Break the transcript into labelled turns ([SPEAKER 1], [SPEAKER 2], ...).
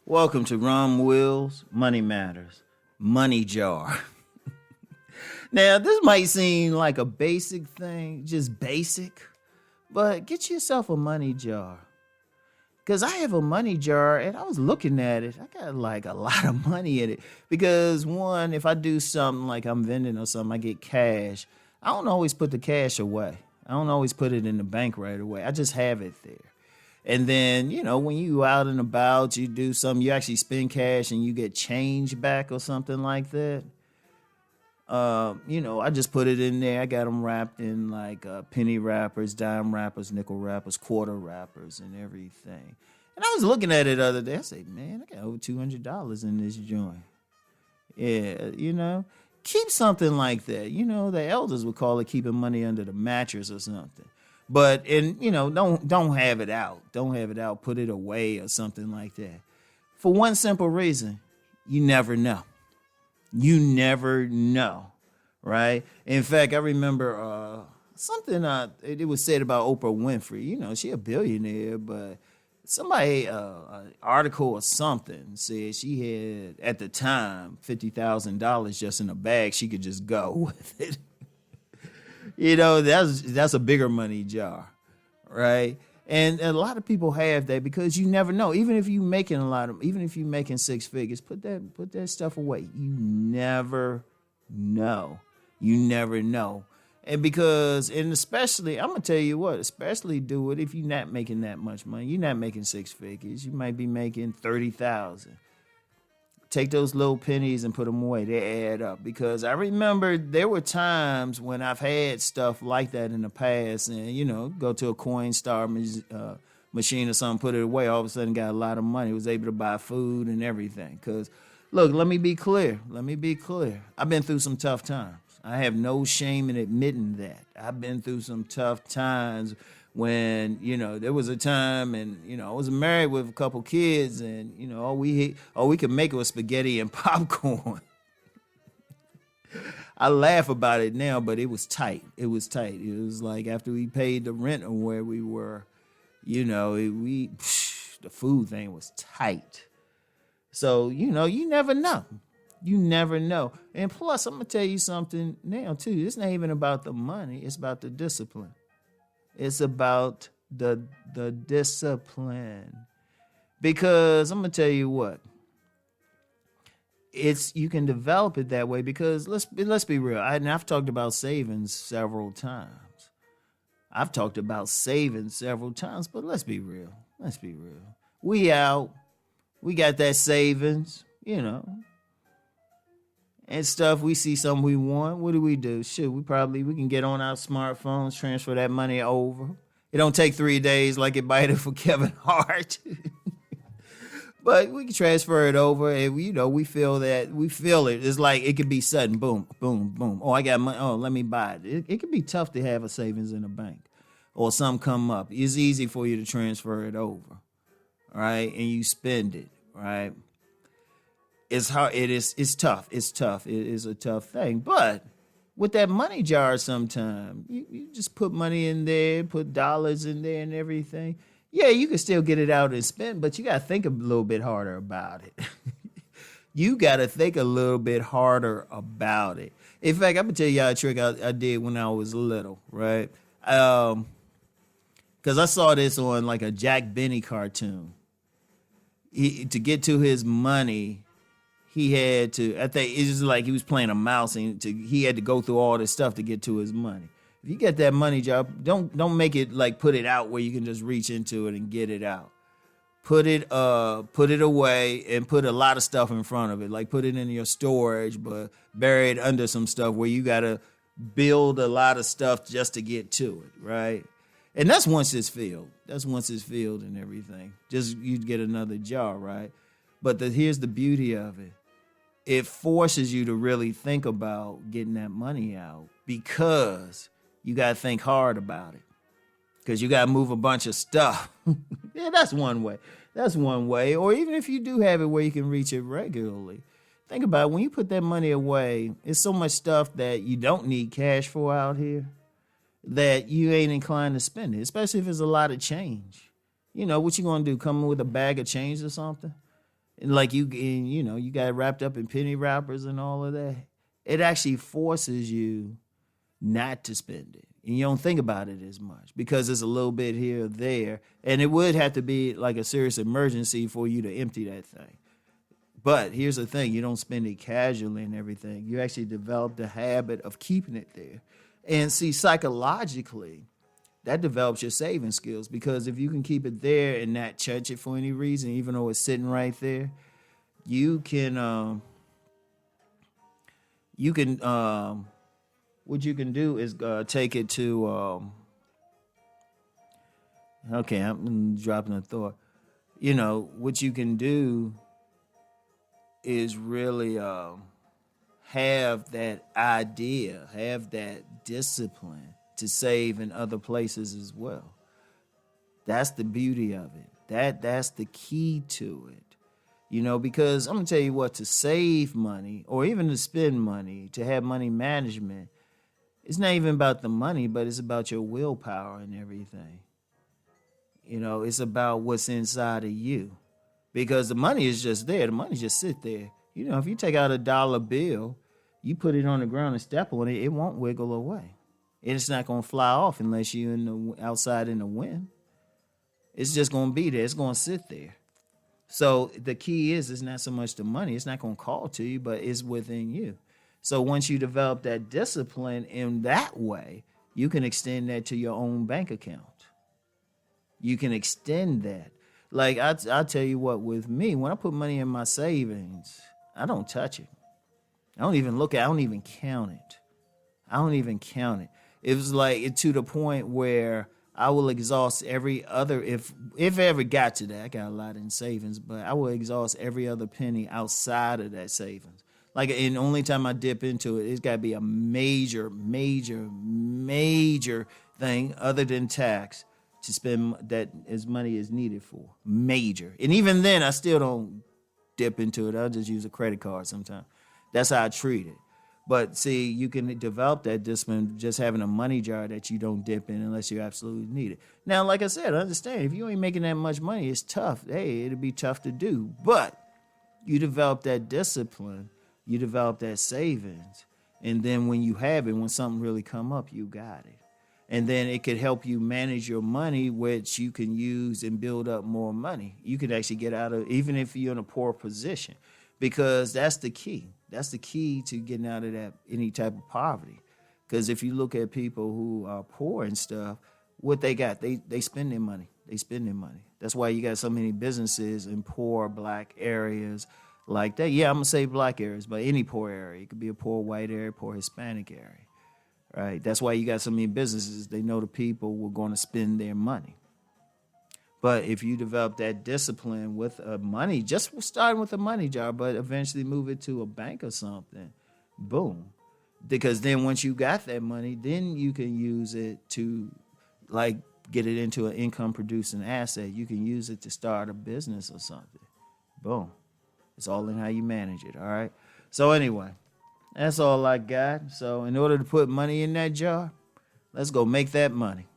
[SPEAKER 1] Welcome to Rom Wills, Money Matters, Money Jar. Now, this might seem like a basic thing, just basic, but get yourself a money jar. Because I have a money jar, and I was looking at it. I got like a lot of money in it. Because one, if I do something like I'm vending or something, I get cash. I don't always put the cash away. I don't always put it in the bank right away. I just have it there. And then, when you out and about, you do something, you actually spend cash and you get change back or something like that. I just put it in there. I got them wrapped in like penny wrappers, dime wrappers, nickel wrappers, quarter wrappers, and everything. And I was looking at it the other day. I said, man, I got over $200 in this joint. Yeah, keep something like that. The elders would call it keeping money under the mattress or something. But don't have it out. Don't have it out. Put it away or something like that. For one simple reason, you never know. You never know, right? In fact, I remember something it was said about Oprah Winfrey. She a billionaire, but somebody an article or something said she had at the time $50,000 just in a bag. She could just go with it. That's a bigger money jar, right? And a lot of people have that because you never know. Even if you're making even if you're making six figures, put that stuff away. You never know. You never know. And especially, I'm gonna tell you what, especially do it if you're not making that much money. You're not making six figures. You might be making 30,000. Take those little pennies and put them away. They add up. Because I remember there were times when I've had stuff like that in the past and, go to a Coinstar machine or something, put it away, all of a sudden got a lot of money, was able to buy food and everything. Because, look, let me be clear. I've been through some tough times. I have no shame in admitting that. I've been through some tough times when, there was a time and, I was married with a couple kids and, all we could make was spaghetti and popcorn. I laugh about it now, but it was tight. It was like after we paid the rent on where we were, the food thing was tight. So, you never know. You never know. And plus, I'm going to tell you something now, too. It's not even about the money. It's about the discipline. It's about the discipline. Because I'm going to tell you what. You can develop it that way because let's be real. I've talked about savings several times. But let's be real. We out. We got that savings, and stuff. We see something we want. What do? Shit, we can get on our smartphones, transfer that money over. It don't take 3 days like it might have for Kevin Hart. But we can transfer it over and, we feel it. It's like it could be sudden, boom, boom, boom. Oh, I got money. Oh, let me buy it. It can be tough to have a savings in a bank or something come up. It's easy for you to transfer it over, right? And you spend it, right? It's hard. It's tough. It is a tough thing. But with that money jar sometimes, you just put money in there, put dollars in there and everything. Yeah, you can still get it out and spend, but you got to think a little bit harder about it. In fact, I'm going to tell y'all a trick I did when I was little, right? Because I saw this on like a Jack Benny cartoon. To get to his money, he had to, I think it's just like he was playing a mouse and he had to go through all this stuff to get to his money. If you get that money job, don't make it like put it out where you can just reach into it and get it out. Put it away and put a lot of stuff in front of it. Like put it in your storage, but bury it under some stuff where you got to build a lot of stuff just to get to it, right? And that's once it's filled. And everything. Just you get another jar, right? But here's the beauty of it. It forces you to really think about getting that money out because you got to think hard about it. Because you got to move a bunch of stuff. Yeah, that's one way. Or even if you do have it where you can reach it regularly, think about it, when you put that money away, it's so much stuff that you don't need cash for out here that you ain't inclined to spend it, especially if it's a lot of change. What you gonna do? Come with a bag of change or something? And like you got wrapped up in penny wrappers and all of that. It actually forces you not to spend it. And you don't think about it as much because it's a little bit here or there. And it would have to be like a serious emergency for you to empty that thing. But here's the thing, you don't spend it casually and everything. You actually develop the habit of keeping it there. And see, psychologically, that develops your saving skills, because if you can keep it there and not touch it for any reason, even though it's sitting right there, you can what you can do is take it to okay, I'm dropping a thought. What you can do is really have that idea, have that discipline to save in other places as well. That's the beauty of it. That's the key to it. Because I'm gonna tell you what, to save money or even to spend money, to have money management, it's not even about the money, but it's about your willpower and everything. It's about what's inside of you. Because the money is just there. The money just sit there. If you take out a dollar bill, you put it on the ground and step on it, it won't wiggle away. It's not going to fly off unless you're outside in the wind. It's just going to be there. It's going to sit there. So the key is, it's not so much the money. It's not going to call to you, but it's within you. So once you develop that discipline in that way, you can extend that to your own bank account. You can extend that. Like, I'll tell you what, with me, when I put money in my savings, I don't touch it. I don't even look at it. I don't even count it. It was like to the point where I will exhaust every other, if it ever got to that, I got a lot in savings, but I will exhaust every other penny outside of that savings. Like, and the only time I dip into it, it's got to be a major, major, major thing other than tax to spend that as money is needed for. Major. And even then, I still don't dip into it. I'll just use a credit card sometimes. That's how I treat it. But see, you can develop that discipline just having a money jar that you don't dip in unless you absolutely need it. Now, like I said, understand, if you ain't making that much money, it's tough. Hey, it'll be tough to do. But you develop that discipline, you develop that savings, and then when you have it, when something really come up, you got it. And then it could help you manage your money, which you can use and build up more money. You could actually get out of, even if you're in a poor position, because that's the key. That's the key to getting out of that, any type of poverty. Because if you look at people who are poor and stuff, what they got, they spend their money. That's why you got so many businesses in poor black areas like that. Yeah, I'm going to say black areas, but any poor area. It could be a poor white area, poor Hispanic area. Right? That's why you got so many businesses. They know the people were going to spend their money. But if you develop that discipline with money, just starting with a money jar, but eventually move it to a bank or something, boom. Because then once you got that money, then you can use it to, like, get it into an income producing asset. You can use it to start a business or something. Boom. It's all in how you manage it, all right? So anyway, that's all I got. So in order to put money in that jar, let's go make that money.